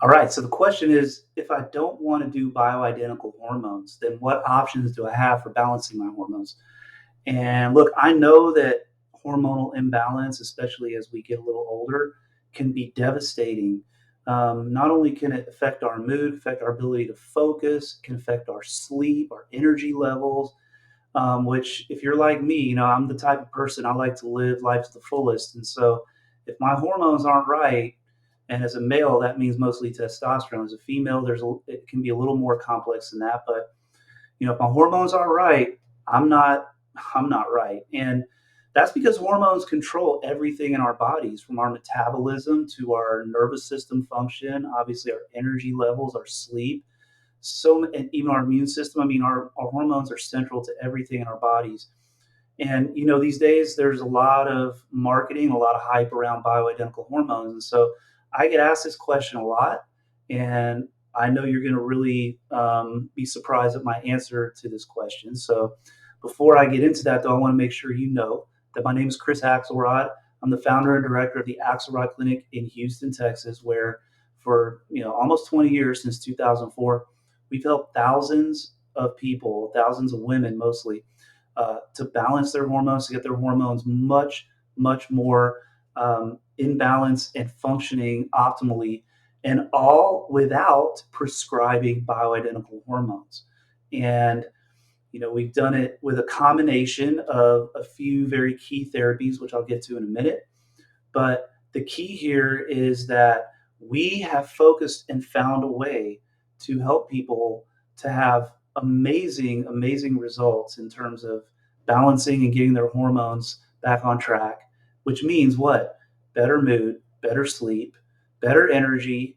All right. So the question is, if I don't want to do bioidentical hormones, then what options do I have for balancing my hormones? And look, I know that hormonal imbalance, especially as we get a little older, can be devastating. Not only can it affect our mood, affect our ability to focus, can affect our sleep, our energy levels. Which, if you're like me, I'm the type of person I like to live life to the fullest. And so, if my hormones aren't right, and as a male, that means mostly testosterone. As a female, it can be a little more complex than that. But if my hormones aren't right, I'm not I'm not right. And that's because hormones control everything in our bodies, from our metabolism to our nervous system function, obviously our energy levels, our sleep, and even our immune system. I mean, our hormones are central to everything in our bodies. And these days there's a lot of marketing, a lot of hype around bioidentical hormones. And so I get asked this question a lot, and I know you're going to really be surprised at my answer to this question. So before I get into that, though, I want to make sure you know that my name is Chris Axelrod. I'm the founder and director of the Axelrod Clinic in Houston, Texas, where for almost 20 years, since 2004, we've helped thousands of people, thousands of women mostly, to balance their hormones, to get their hormones much, much more in balance and functioning optimally, and all without prescribing bioidentical hormones. And we've done it with a combination of a few very key therapies, which I'll get to in a minute. But the key here is that we have focused and found a way to help people to have amazing, amazing results in terms of balancing and getting their hormones back on track, which means what? Better mood, better sleep, better energy,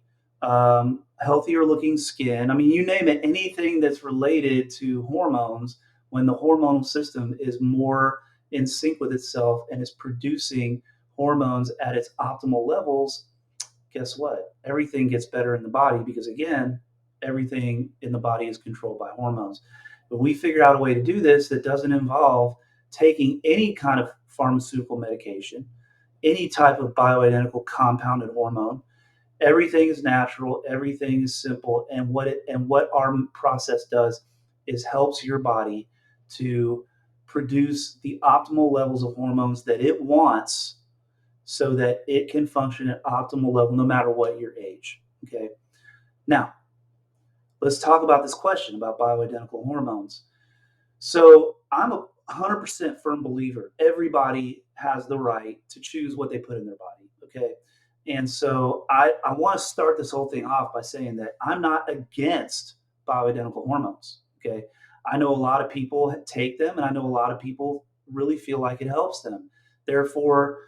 healthier looking skin. I mean, you name it, anything that's related to hormones, when the hormonal system is more in sync with itself and is producing hormones at its optimal levels, guess what? Everything gets better in the body because, again, everything in the body is controlled by hormones. But we figured out a way to do this that doesn't involve taking any kind of pharmaceutical medication, any type of bioidentical compounded hormone. Everything is natural, everything is simple, and what our process does is helps your body to produce the optimal levels of hormones that it wants so that it can function at optimal level no matter what your age. Okay. Now, let's talk about this question about bioidentical hormones. So, I'm a 100% firm believer everybody has the right to choose what they put in their body. Okay. And so I want to start this whole thing off by saying that I'm not against bioidentical hormones. Okay. I know a lot of people take them, and I know a lot of people really feel like it helps them. Therefore,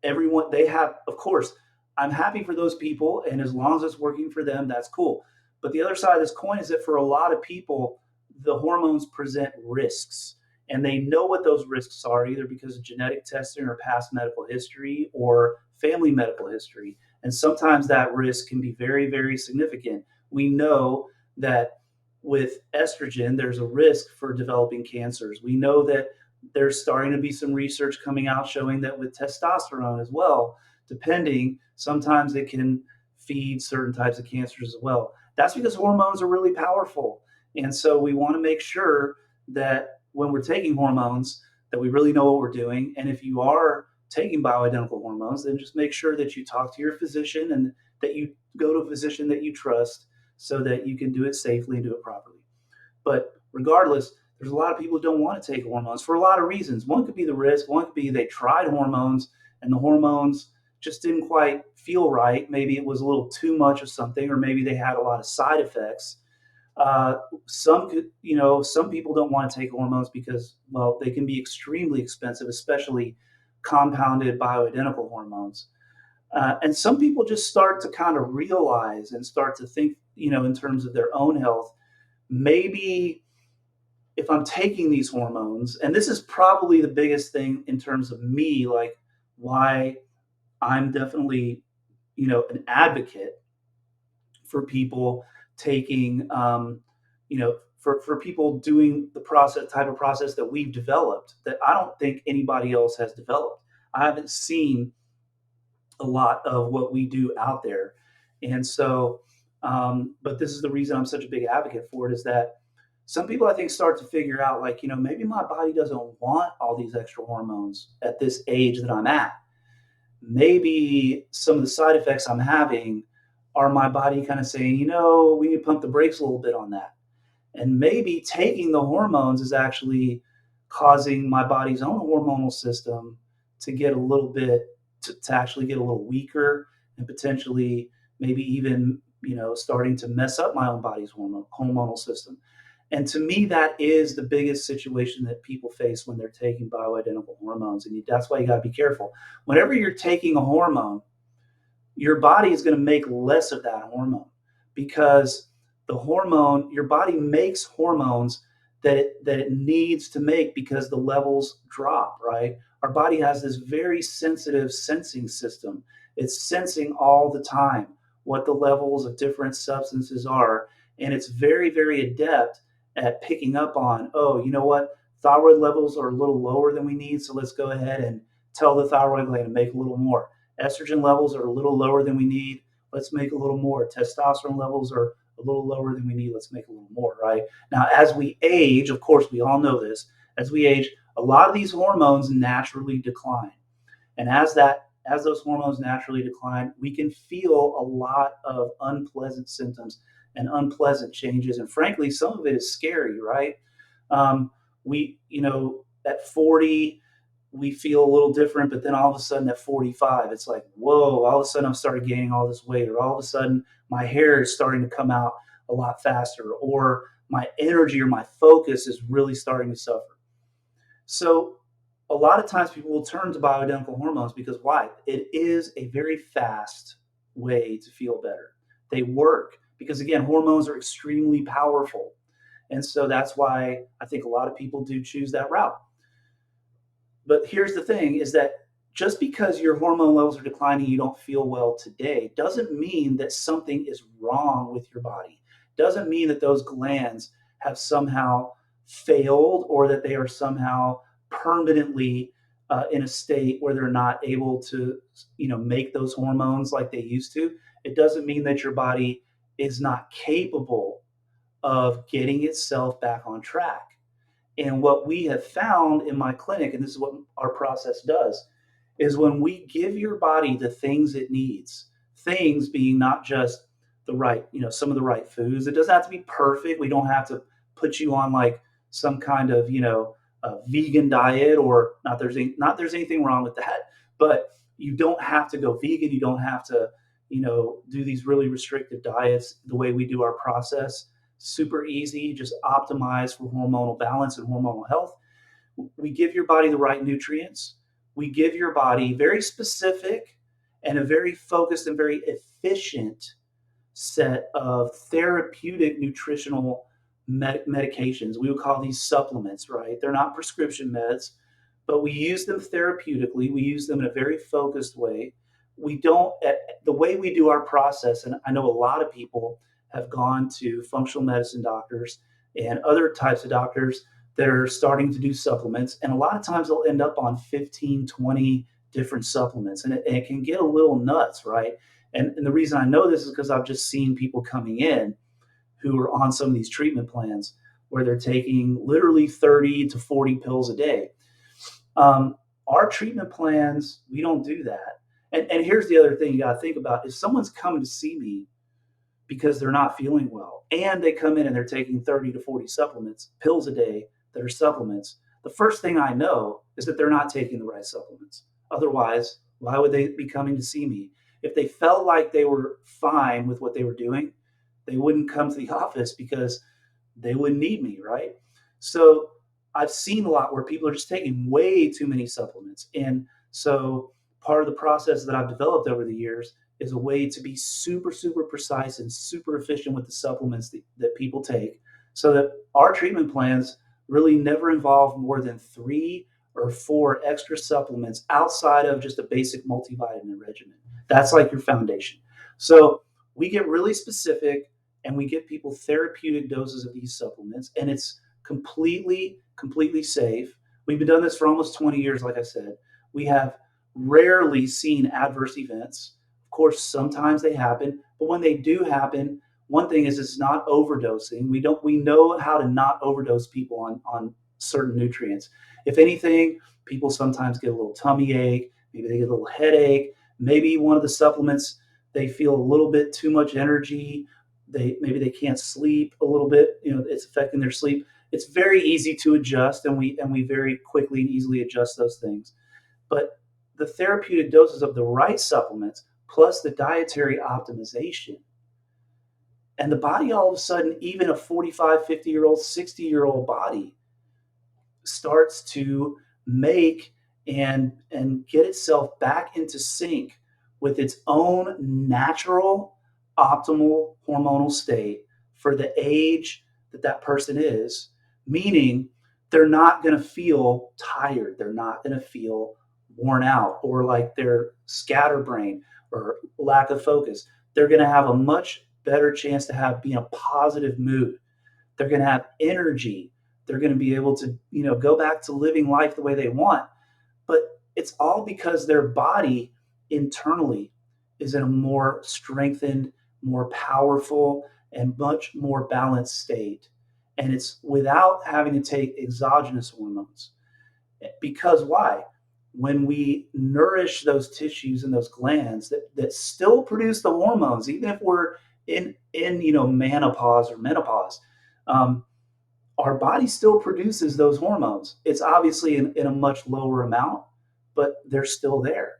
everyone they have, of course, I'm happy for those people, and as long as it's working for them, that's cool. But the other side of this coin is that for a lot of people, the hormones present risks, and they know what those risks are, either because of genetic testing or past medical history or family medical history. And sometimes that risk can be very, very significant. We know that with estrogen there's a risk for developing cancers. We know that there's starting to be some research coming out showing that with testosterone as well, depending, sometimes it can feed certain types of cancers as well. That's because hormones are really powerful. And so we want to make sure that when we're taking hormones, that we really know what we're doing. And if you are taking bioidentical hormones, then just make sure that you talk to your physician and that you go to a physician that you trust so that you can do it safely and do it properly. But regardless, there's a lot of people who don't want to take hormones for a lot of reasons. One could be the risk, one could be they tried hormones and the hormones just didn't quite feel right. Maybe it was a little too much of something, or maybe they had a lot of side effects. Some people don't want to take hormones because, well, they can be extremely expensive, especially compounded bioidentical hormones. And some people just start to kind of realize and start to think, in terms of their own health. Maybe if I'm taking these hormones, and this is probably the biggest thing in terms of me, like why I'm definitely, an advocate for people taking, for people doing the type of process that we've developed that I don't think anybody else has developed. I haven't seen a lot of what we do out there. And so, but this is the reason I'm such a big advocate for it is that some people I think start to figure out like, maybe my body doesn't want all these extra hormones at this age that I'm at. Maybe some of the side effects I'm having are my body kind of saying, we need to pump the brakes a little bit on that. And maybe taking the hormones is actually causing my body's own hormonal system to get a little bit, to actually get a little weaker and potentially maybe even, starting to mess up my own body's hormonal system. And to me, that is the biggest situation that people face when they're taking bioidentical hormones. And that's why you got to be careful. Whenever you're taking a hormone, your body is going to make less of that hormone because your body makes hormones that it needs to make because the levels drop, right? Our body has this very sensitive sensing system. It's sensing all the time what the levels of different substances are, and it's very, very adept at picking up on, oh, you know what? Thyroid levels are a little lower than we need, so let's go ahead and tell the thyroid gland to make a little more. Estrogen levels are a little lower than we need. Let's make a little more. Testosterone levels are a little lower than we need. Let's make a little more, right? Now, as we age, of course, we all know this, as we age, a lot of these hormones naturally decline. And as those hormones naturally decline, we can feel a lot of unpleasant symptoms and unpleasant changes. And frankly, some of it is scary, right? At 40, we feel a little different, but then all of a sudden at 45, it's like, whoa, all of a sudden I've started gaining all this weight, or all of a sudden my hair is starting to come out a lot faster, or my energy or my focus is really starting to suffer. So a lot of times people will turn to bioidentical hormones because why? It is a very fast way to feel better. They work because again, hormones are extremely powerful. And so that's why I think a lot of people do choose that route. But here's the thing is that just because your hormone levels are declining, you don't feel well today, doesn't mean that something is wrong with your body. Doesn't mean that those glands have somehow failed or that they are somehow permanently in a state where they're not able to, make those hormones like they used to. It doesn't mean that your body is not capable of getting itself back on track. And what we have found in my clinic, and this is what our process does, is when we give your body the things it needs, things being not just the right, some of the right foods. It doesn't have to be perfect. We don't have to put you on like some kind of, vegan diet or not there's anything wrong with that, but you don't have to go vegan. You don't have to, do these really restrictive diets the way we do our process. Super easy, just optimize for hormonal balance and hormonal health. We give your body the right nutrients. We give your body very specific and a very focused and very efficient set of therapeutic nutritional medications. We would call these supplements, right? They're not prescription meds, but we use them therapeutically. We use them in a very focused way. We don't, the way we do our process, and I know a lot of people have gone to functional medicine doctors and other types of doctors that are starting to do supplements. And a lot of times they'll end up on 15, 20 different supplements. And it can get a little nuts, right? And the reason I know this is because I've just seen people coming in who are on some of these treatment plans where they're taking literally 30 to 40 pills a day. Our treatment plans, we don't do that. And here's the other thing you got to think about. If someone's coming to see me because they're not feeling well and they come in and they're taking 30 to 40 supplements, pills a day that are supplements, the first thing I know is that they're not taking the right supplements. Otherwise, why would they be coming to see me? If they felt like they were fine with what they were doing, they wouldn't come to the office because they wouldn't need me, right? So I've seen a lot where people are just taking way too many supplements. And so part of the process that I've developed over the years is a way to be super, super precise and super efficient with the supplements that people take so that our treatment plans really never involve more than 3 or 4 extra supplements outside of just a basic multivitamin regimen. That's like your foundation. So we get really specific and we give people therapeutic doses of these supplements, and it's completely, completely safe. We've been doing this for almost 20 years, like I said. We have rarely seen adverse events. Of course, sometimes they happen, But when they do happen, one thing is it's not overdosing. We know how to not overdose people on certain nutrients. If anything, people sometimes get a little tummy ache, maybe they get a little headache, maybe one of the supplements they feel a little bit too much energy, they can't sleep a little bit, it's affecting their sleep. It's very easy to adjust, and we very quickly and easily adjust those things. But the therapeutic doses of the right supplements plus the dietary optimization, and the body all of a sudden, even a 45, 50-year-old, 60-year-old body starts to make and get itself back into sync with its own natural optimal hormonal state for the age that that person is, meaning they're not going to feel tired, they're not going to feel worn out or like they're scatterbrained or lack of focus. They're going to have a much better chance to have be in a positive mood. They're going to have energy. They're going to be able to, go back to living life the way they want. But it's all because their body internally is in a more strengthened, more powerful, and much more balanced state. And it's without having to take exogenous hormones. Because why? When we nourish those tissues and those glands that still produce the hormones, even if we're in menopause or menopause, um, our body still produces those hormones. It's obviously in a much lower amount, but they're still there.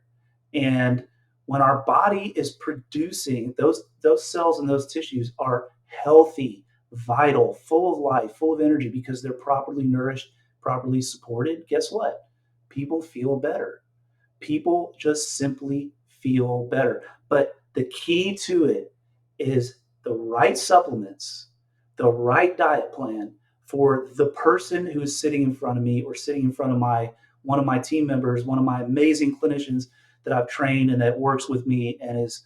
And when our body is producing those cells and those tissues are healthy, vital, full of life, full of energy because they're properly nourished, properly supported, guess what? People feel better. People just simply feel better. But the key to it is the right supplements, the right diet plan for the person who's sitting in front of me or sitting in front of my one of my team members, one of my amazing clinicians that I've trained and that works with me and is,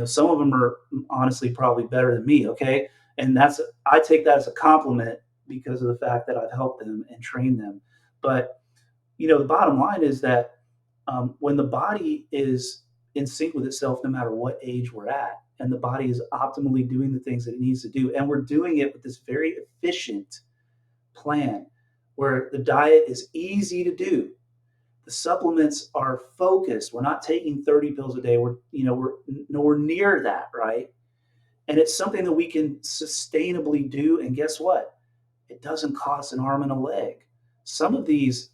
some of them are honestly probably better than me, okay? And I take that as a compliment because of the fact that I've helped them and trained them. But the bottom line is that when the body is in sync with itself, no matter what age we're at, and the body is optimally doing the things that it needs to do, and we're doing it with this very efficient plan where the diet is easy to do. The supplements are focused. We're not taking 30 pills a day. We're nowhere near that, right? And it's something that we can sustainably do. And guess what? It doesn't cost an arm and a leg. Some of these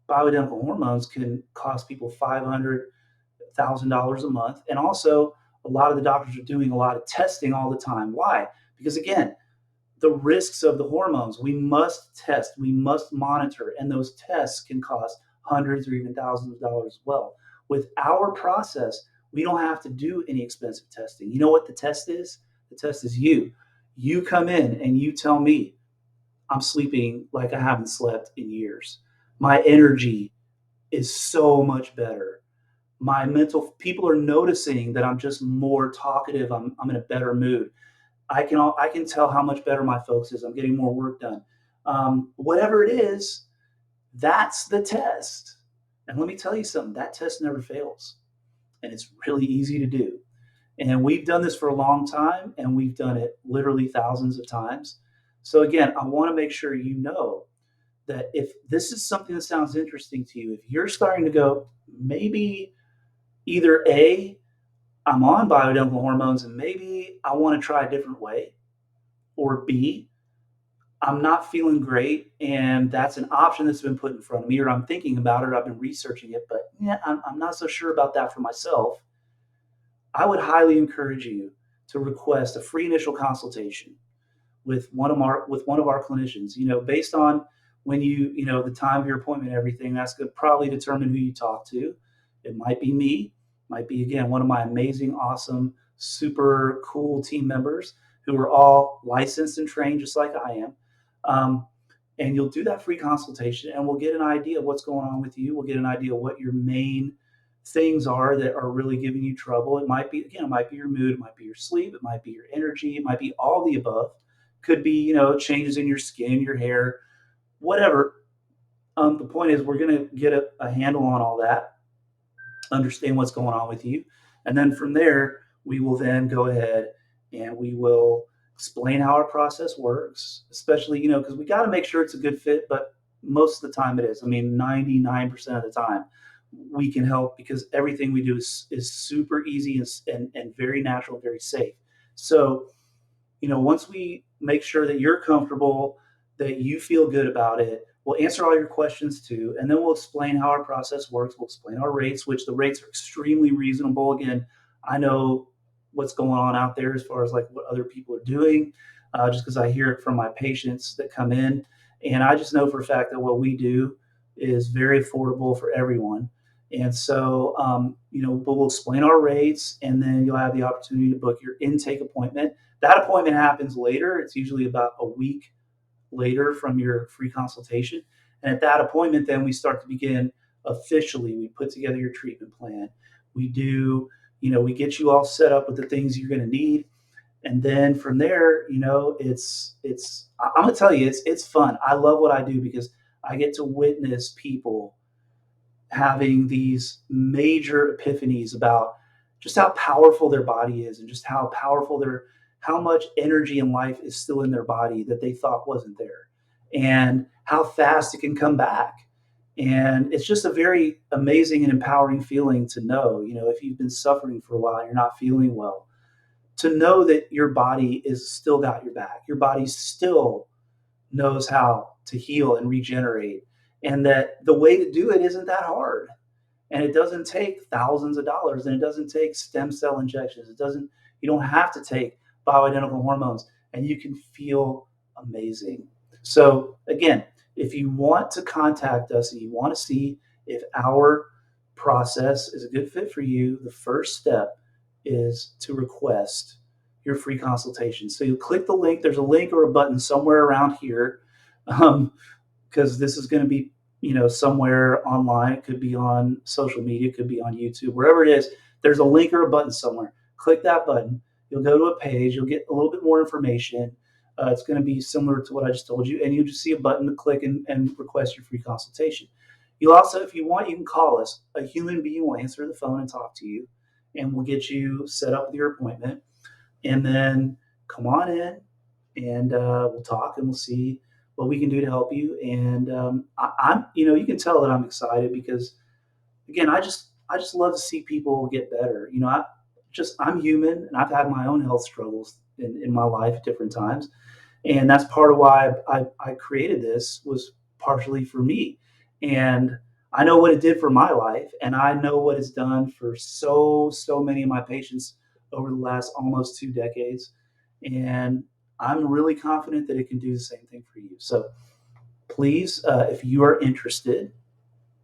bioidentical hormones can cost people $500,000 a month. And also, a lot of the doctors are doing a lot of testing all the time. Why? Because again, the risks of the hormones, we must test, we must monitor, and those tests can cost hundreds or even thousands of dollars as well. With our process, we don't have to do any expensive testing. You know what the test is? The test is you. You come in and you tell me, I'm sleeping like I haven't slept in years. My energy is so much better. My mental people are noticing that I'm just more talkative. I'm in a better mood. I can tell how much better my focus is. I'm getting more work done. Whatever it is, that's the test. And let me tell you something, that test never fails. And it's really easy to do. And we've done this for a long time, and we've done it literally thousands of times. So again, I want to make sure you know that if this is something that sounds interesting to you, if you're starting to go, maybe either A, I'm on bioidentical hormones and maybe I want to try a different way, or B, I'm not feeling great and that's an option that's been put in front of me, or I'm thinking about it, I've been researching it, but yeah, I'm not so sure about that for myself. I would highly encourage you to request a free initial consultation with one of our clinicians. Based on when the time of your appointment and everything, that's going to probably determine who you talk to. It might be me, might be again one of my amazing, awesome, super cool team members who are all licensed and trained just like I am. Um, and you'll do that free consultation, and we'll get an idea of what's going on with you. We'll get an idea of what your main things are that are really giving you trouble. It might be, again, it might be your mood, it might be your sleep, it might be your energy, it might be all the above. Could be, changes in your skin, your hair, whatever. The point is, we're going to get a handle on all that, understand what's going on with you. And then from there, we will then go ahead and we will explain how our process works, especially, because we got to make sure it's a good fit, but most of the time it is. I mean, 99% of the time we can help because everything we do is super easy and very natural, very safe. So, once we make sure that you're comfortable, that you feel good about it, we'll answer all your questions too, and then we'll explain how our process works. We'll explain our rates, which the rates are extremely reasonable. Again, I know what's going on out there as far as like what other people are doing, just because I hear it from my patients that come in, and I just know for a fact that what we do is very affordable for everyone. And so, but we'll explain our rates, and then you'll have the opportunity to book your intake appointment. That appointment happens later. It's usually about a week later from your free consultation. And at that appointment, then we start to begin officially. We put together your treatment plan. We do, we get you all set up with the things you're going to need. And then from there, I'm gonna tell you, it's fun. I love what I do because I get to witness people having these major epiphanies about just how powerful their body is and just how powerful how much energy and life is still in their body that they thought wasn't there, and how fast it can come back. And it's just a very amazing and empowering feeling to know, if you've been suffering for a while, you're not feeling well, to know that your body is still got your back. Your body still knows how to heal and regenerate, and that the way to do it isn't that hard, and it doesn't take thousands of dollars, and it doesn't take stem cell injections. You don't have to take bioidentical hormones, and you can feel amazing. So again, if you want to contact us and you want to see if our process is a good fit for you, the first step is to request your free consultation. So you click the link. There's a link or a button somewhere around here, because this is going to be, somewhere online. It could be on social media, it could be on YouTube, wherever it is. There's a link or a button somewhere. Click that button. You'll go to a page. You'll get a little bit more information. It's going to be similar to what I just told you, and you'll just see a button to click and request your free consultation. You'll also, if you want, you can call us. A human being will answer the phone and talk to you, and we'll get you set up with your appointment. And then come on in, and we'll talk, and we'll see what we can do to help you. And I'm, you can tell that I'm excited because, again, I just love to see people get better. I'm human, and I've had my own health struggles in my life at different times, and that's part of why I created this, was partially for me. And I know what it did for my life, and I know what it's done for so many of my patients over the last almost 2 decades. And I'm really confident that it can do the same thing for you. So please, if you are interested,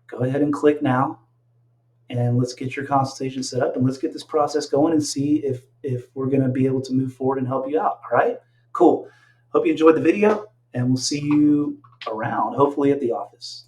go ahead and click now, and let's get your consultation set up, and let's get this process going and see if we're going to be able to move forward and help you out. All right, cool. Hope you enjoyed the video, and we'll see you around, hopefully at the office.